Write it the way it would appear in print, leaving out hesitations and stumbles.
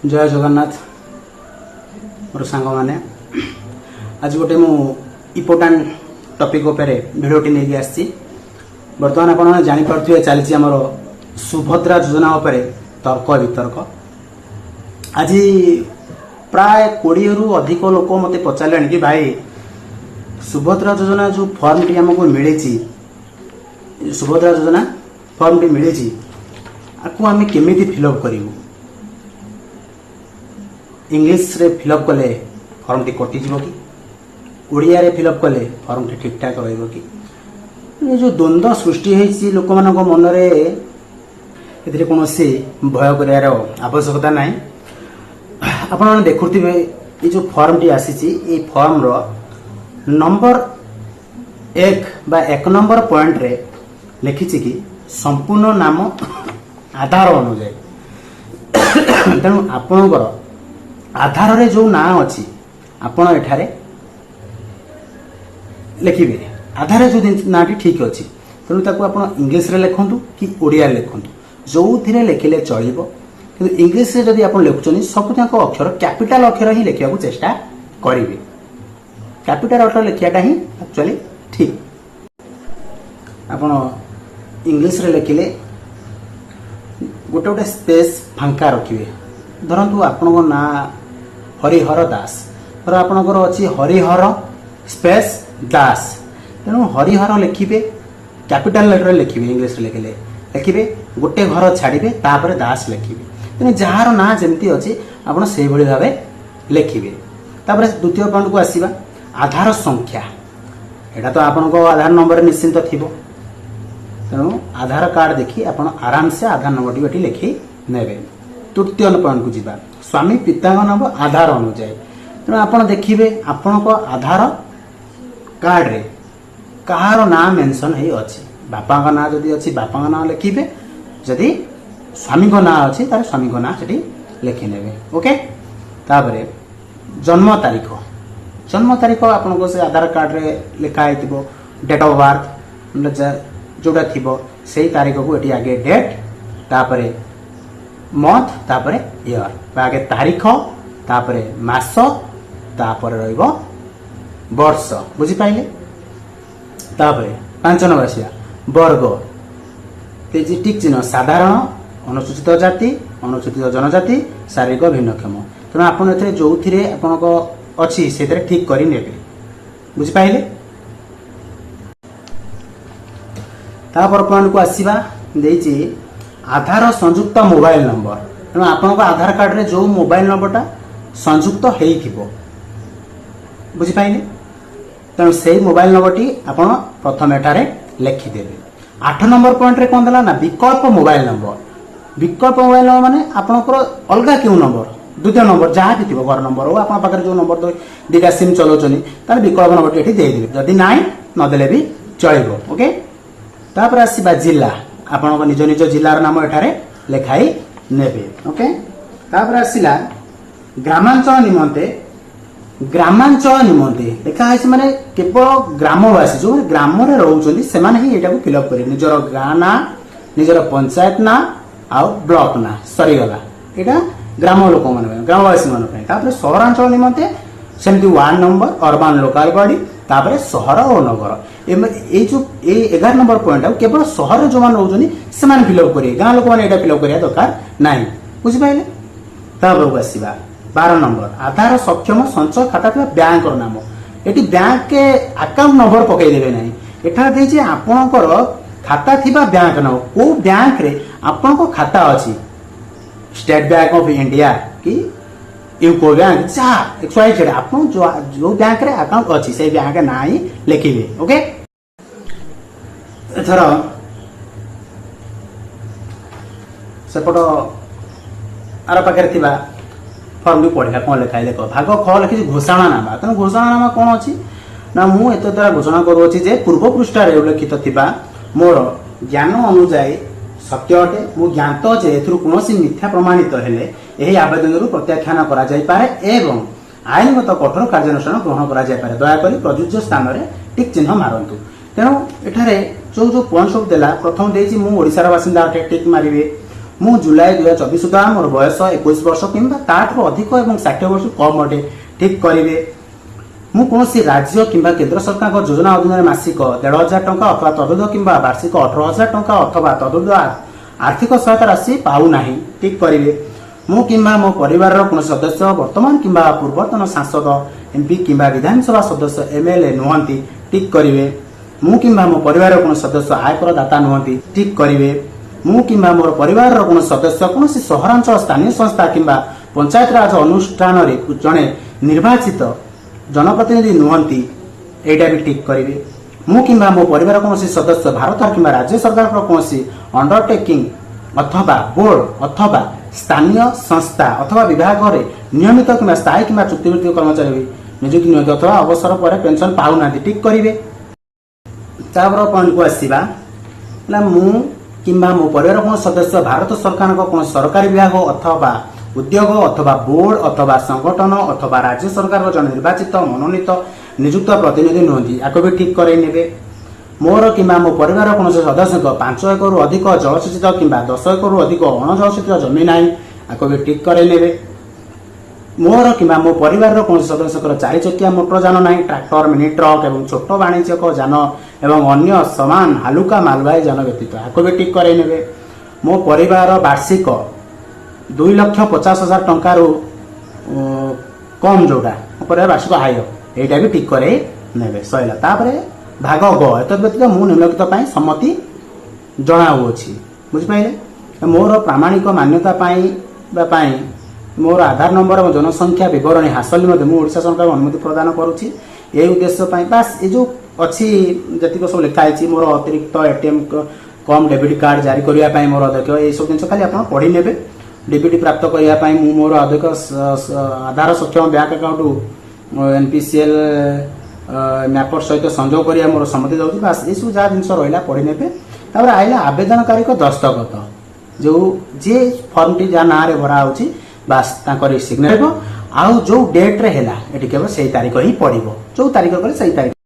जय जगन्नाथ मोर सांग मैंने आज गोटे मु इम्पोर्टाट टॉपिक उपरे भिडियोटी नहीं आसी बर्तमान आप जापे चली आमर सुभद्रा योजना उपरे तर्क वितर्क आज प्राय 20 रु अधिक लोक मत पचारे कि भाई सुभद्रा योजना जो फॉर्म टी आमको मिली सुभद्रा योजना फॉर्म टी मिली आपको आम केमी फिलअप करूँ इंग्लिश रे फिलअप कले फॉर्म टी कटिज कि ओडिया रे फिलअप कले फॉर्म टी ठीक ठाक रही कि ये जो द्वंद्व सृष्टि होती लोक मान मन में कौन भय कर आवश्यकता ना आपण देखुवे ये जो फॉर्म टी आसी फॉर्म रो नंबर 1 बा 1 नंबर पॉइंट रे लिखी कि संपूर्ण नाम आधार अनुजाई तेणु आपणकर आधार रे जो ना अच्छी आपण एठारे लिखिबे आधार जो ना ठीक अच्छी तेणु ताको आपण इंग्लिश रे लिखंतु कि ओडिया रे लिखंतु जो थिरे लिखिले चलिबो किंतु इंग्लिश रे जदि आपण लिखुचनी सब जाक अक्षर कैपिटल अक्षर ही लिखिया को चेष्टा करिवे कैपिटल अक्षर लिखियाटा ही एक्चुअली ठीक आपण इंग्लिश रे लिखिले गोटे गोटे स्पेस फांका रखिए धरतु आपण ना हरिहर दास धर आपणकर अच्छी हरिहर स्पेस दास तेणु हरिहर लिखिए कैपिटल लेटर लिखिए इंग्लिश लिखिले लिखिए गोटे घर छाड़िए तापर दास लिखिए तेणु जार ना जमती अच्छी आपड़ से भाव लिखिए तापर द्वितीय पॉइंट को आसवा आधार संख्या एटा तो आपण आधार नंबर निश्चिंत थी तेणु आधार कार्ड देखी आप आराम से आधार नंबर टी लिखी ने तृतीय पॉइंट को जीवा स्वामी पिता नाम आधार अनुजाई तेणु आप देखिए आपण आधार कार्ड रे कहार ना मेंशन है अच्छी बापा ना जदि अच्छी बापा ना लिखिए जदि स्वामी ना अच्छी तार स्वामी ना से लिखिने ओके तापर जन्म तारीख आपन से आधार कार्ड रे लिखाई डेट ऑफ बर्थ जोड़ा थी से तारीख को ये आगे डेट तापर मंथ तापर ईयर आगे तारीख तापर मास तापर रहिबो वर्ष बुझी पाइले तापर 5 नंबर आसिया वर्ग तेजी टिक चिन्ह साधारण अनुसूचित जाति अनुसूचित जनजाति शारीरिक भिन्नक्षम तेणु आपन एथे जो थिरे आपनको अछि सेतरे ठीक करि नेबे बुझी पाइले तापर पॉइंट को आसीबा देछि आधार संयुक्त मोबाइल नंबर तेणु आपन आधार कार्ड रे जो मोबाइल नंबरटा संयुक्त हेइथिबो बुझी पाइले तेणु से मोबाइल नंबर टी आपन प्रथम एठारे लिखि देबे 8 नंबर पॉइंट रे कोन दला ना विकल्प मोबाइल नंबर माने आपनकर अलगा क्यों नंबर द्वितीय नंबर जहाँ भी थी घर नंबर हो आप जो नंबर दुटा सिम चलाउछनी तार विकल्प नंबर टी दे देबे जदि नाइ नदेले भी चलिबो ओके तापर आसीबा जिला आपण निज निज जिलार नाम एठारे लिखाई नेबे ओके तापर आसीला ग्रामांचल निमंते लिखा है माने केवल ग्रामवासी जो ग्राम रे रहउछनी से माने ही एटा को फिलअप करी निजर गाँ ना निजर पंचायत ना आ ब्लॉक ना सरी गला एटा ग्राम लोक मान ग्रामवासी मान तापर सहरांचल निमंते सेमती ward number urban local body तापर सहर और नगर ये जो 11 नंबर पॉइंट केवल सहर जो मान रोजनी से मान फिलअप करिए गाँ लोक मान एटा फिलअप करिया दरकार नाही बुझि पाइले तापर आसीबा 12 नंबर आधार सक्षम संचय खाता थी बैंक नाम ये बैंक के अकाउंट नंबर पकई देबे नाही एठा देछि आपनकर खाता थिबा बैंक नाम को बैंक रे आपनको खाता अछि स्टेट बैंक ऑफ इंडिया कि यूको बैंक जा एक्सवाइज आप जो बैंक रे अकाउंट अच्छी से बैंक ना ही लिखिए ओके एथर सेपट आर पाखे थिबा फॉर्म भी पढ़ा कौन लिखाई देख भाग ख लिखी घोषणा नामा तेणु घोषणा नामा कौन अच्छी ना मु एत द्वारा घोषणा करुँची जे पूर्व पृष्ठार उल्लेखित थिबा मोर ज्ञान अनुजाई सत्य अटे मु ज्ञात जे एथुरु कोनोसी मिथ्या प्रमाणित हेले एही आवेदन प्रत्याख्यान करा जाय पारे एवं आईनगत कठोर कार्यानुष्ठान ग्रहण करा जाय पारे दया करी प्रयुज्य स्थान रे टिक चिन्ह मारंतु तेणु एठारे जो जो पॉइंट सब देला प्रथम देछि मु ओडिसा रा बासिंदा अटे टिक मारिबे ମୁଁ ଜୁଲାଇ 2024 ସୁଦ୍ଧା ମୋର ବୟସ 21 ବର୍ଷ କିମ୍ବା ତାଠାରୁ ଅଧିକ ଏବଂ 60 ବର୍ଷ କମ୍ ଅଟେ ଠିକ୍ କରିବେ। ମୁଁ କୌଣସି ରାଜ୍ୟ କିମ୍ବା କେନ୍ଦ୍ର ସରକାରଙ୍କ ଯୋଜନା ଅଧୀନରେ ମାସିକ 1,500 ଟଙ୍କା ଅଥବା ତଦୁର୍ଦ୍ଧ୍ୱ କିମ୍ବା ବାର୍ଷିକ 18,000 ଟଙ୍କା ଅଥବା ତଦୁର୍ଦ୍ଧ୍ୱ ଆର୍ଥିକ ସହାୟତା ରାଶି ପାଉନାହିଁ ଠିକ୍ କରିବେ। ମୁଁ କିମ୍ବା ମୋ ପରିବାରର କୌଣସି ସଦସ୍ୟ ବର୍ତ୍ତମାନ କିମ୍ବା ପୂର୍ବତନ ସାଂସଦ ଏମ୍ପି କିମ୍ବା ବିଧାନସଭା ସଦସ୍ୟ MLA ନୁହନ୍ତି ଠିକ୍ କରିବେ। ମୁଁ କିମ୍ବା ମୋ ପରିବାରର କୌଣସି ସଦସ୍ୟ ଆୟକର ଦାତା ନୁହନ୍ତି ଠିକ୍ କରିବେ। ମୁଁ କିମ୍ବା ମୋର ପରିବାରର କୌଣସି ସଦସ୍ୟ କୌଣସି ସହରାଞ୍ଚଳ ସ୍ଥାନୀୟ ସଂସ୍ଥା କିମ୍ବା ପଞ୍ଚାୟତ ରାଜ ଅନୁଷ୍ଠାନରେ ଜଣେ ନିର୍ବାଚିତ ଜନପ୍ରତିନିଧି ନୁହନ୍ତି ଏଇଟା ବି ଠିକ୍ କରିବେ। ମୁଁ କିମ୍ବା ମୋ ପରିବାର କୌଣସି ସଦସ୍ୟ ଭାରତ କିମ୍ବା ରାଜ୍ୟ ସରକାରଙ୍କର କୌଣସି ଅଣ୍ଡରଟେକିଂ ଅଥବା ବୋର୍ଡ ଅଥବା ସ୍ଥାନୀୟ ସଂସ୍ଥା ଅଥବା ବିଭାଗରେ ନିୟମିତ କିମ୍ବା ସ୍ଥାୟୀ କିମ୍ବା ଚୁକ୍ତିଭିତ୍ତିକ କର୍ମଚାରୀ ନିଯୁକ୍ତି ନିଅନ୍ତି ଅଥବା ଅବସର ପରେ ପେନସନ ପାଉନାହାନ୍ତି ଠିକ୍ କରିବେ। ତାପରେ ପଏଣ୍ଟକୁ ଆସିବା ହେଲା ମୁଁ କିମ୍ବା ମୋ ପରିବାର କୌଣସି ସଦସ୍ୟ ଭାରତ ସରକାରଙ୍କ କୌଣସି ସରକାରୀ ବିଭାଗ ଅଥବା ଉଦ୍ୟୋଗ ଅଥବା ବୋର୍ଡ ଅଥବା ସଂଗଠନ ଅଥବା ରାଜ୍ୟ ସରକାରଙ୍କ ଜଣେ ନିର୍ବାଚିତ ମନୋନୀତ ନିଯୁକ୍ତ ପ୍ରତିନିଧି ନୁହନ୍ତି ଆକୁ ବି ଠିକ୍ କରାଇ ନେବେ। ମୋର କିମ୍ବା ମୋ ପରିବାର କୌଣସି ସଦସ୍ୟଙ୍କ 5 ଏକରରୁ ଅଧିକ ଜଳସେଚିତ କିମ୍ବା 10 ଏକରରୁ ଅଧିକ ଅଣଜଳସେଚିତ ଜମି ନାହିଁ ଆକୁ ବି ଠିକ୍ କରାଇ ନେବେ। ମୋର କିମ୍ବା ମୋ ପରିବାରର କୌଣସି ସଦସ୍ୟଙ୍କର 4 ଚକିଆ ମୋଟର ଯାନ ନାହିଁ, ଟ୍ରାକ୍ଟର, ମିନି ଟ୍ରକ୍ ଏବଂ ଛୋଟ ବାଣିଜ୍ୟିକ ଯାନ ଏବଂ ଅନ୍ୟ ସମାନ ହାଲୁକା ମାଲବାହୀ ଯାନ ବ୍ୟତୀତ ଆକୁ ବି ଠିକ୍ କରାଇ ନେବେ। ମୋ ପରିବାର ବାର୍ଷିକ 2,50,000 ଟଙ୍କାରୁ କମ୍ ଯୋଉଟା ମୋ ପରିବାର ବାର୍ଷିକ ଆୟ ଏଇଟା ବି ଠିକ୍ କରାଇ ନେବେ। ସଇଲା। ତାପରେ ଭାଗ ଗ ଏତଦ୍ ବ୍ୟତୀତ ମୁଁ ନିମ୍ନଲିଖିତ ପାଇଁ ସମ୍ମତି ଜଣାଉଅଛି। ବୁଝିପାରିଲେ? ମୋର ପ୍ରାମାଣିକ ମାନ୍ୟତା ପାଇଁ ମୋର ଆଧାର ନମ୍ବର ଏବଂ ଜନସଂଖ୍ୟା ବିବରଣୀ ହାସଲ ନିମନ୍ତେ ମୁଁ ଓଡ଼ିଶା ସରକାରଙ୍କୁ ଅନୁମତି ପ୍ରଦାନ କରୁଛି। ଏହି ଉଦ୍ଦେଶ୍ୟ ପାଇଁ ବାସ୍ ଏ ଯେଉଁ ଅଛି ଯେତିକ ସବୁ ଲେଖା ହେଇଛି ମୋର ଅତିରିକ୍ତ ATM କମ୍ ଡେବିଟ୍ କାର୍ଡ଼ ଜାରି କରିବା ପାଇଁ ମୋର ଅଧ୍ୟକ୍ଷ ଏଇସବୁ ଜିନିଷ ଖାଲି ଆପଣ ପଢ଼ି ନେବେ। ଡିବିଟି ପ୍ରାପ୍ତ କରିବା ପାଇଁ ମୁଁ ମୋର ଅଧିକ ଆଧାର ସକ୍ଷମ ବ୍ୟାଙ୍କ ଆକାଉଣ୍ଟ NPCL ମ୍ୟାପର ସହିତ ସଂଯୋଗ କରିବା ମୋର ସମ୍ମତି ଦେଉଛି। ବାସ୍ ଏସବୁ ଯାହା ଜିନିଷ ରହିଲା ପଢ଼ି ନେବେ। ତାପରେ ଆଇଲା ଆବେଦନକାରୀଙ୍କ ଦସ୍ତଖତ ଯେଉଁ ଯିଏ ଫର୍ମଟି ଯାହା ନାଁରେ ଭରା ହେଉଛି ବାସ୍ ତାଙ୍କର ସିଗ୍ନେଚର ଆଉ ଯେଉଁ ଡେଟ୍ରେ ହେଲା ଏଠି କେବଳ ସେଇ ତାରିଖ ହିଁ ପଡ଼ିବ। ଯେଉଁ ତାରିଖ କଲେ ସେଇ ତାରିଖ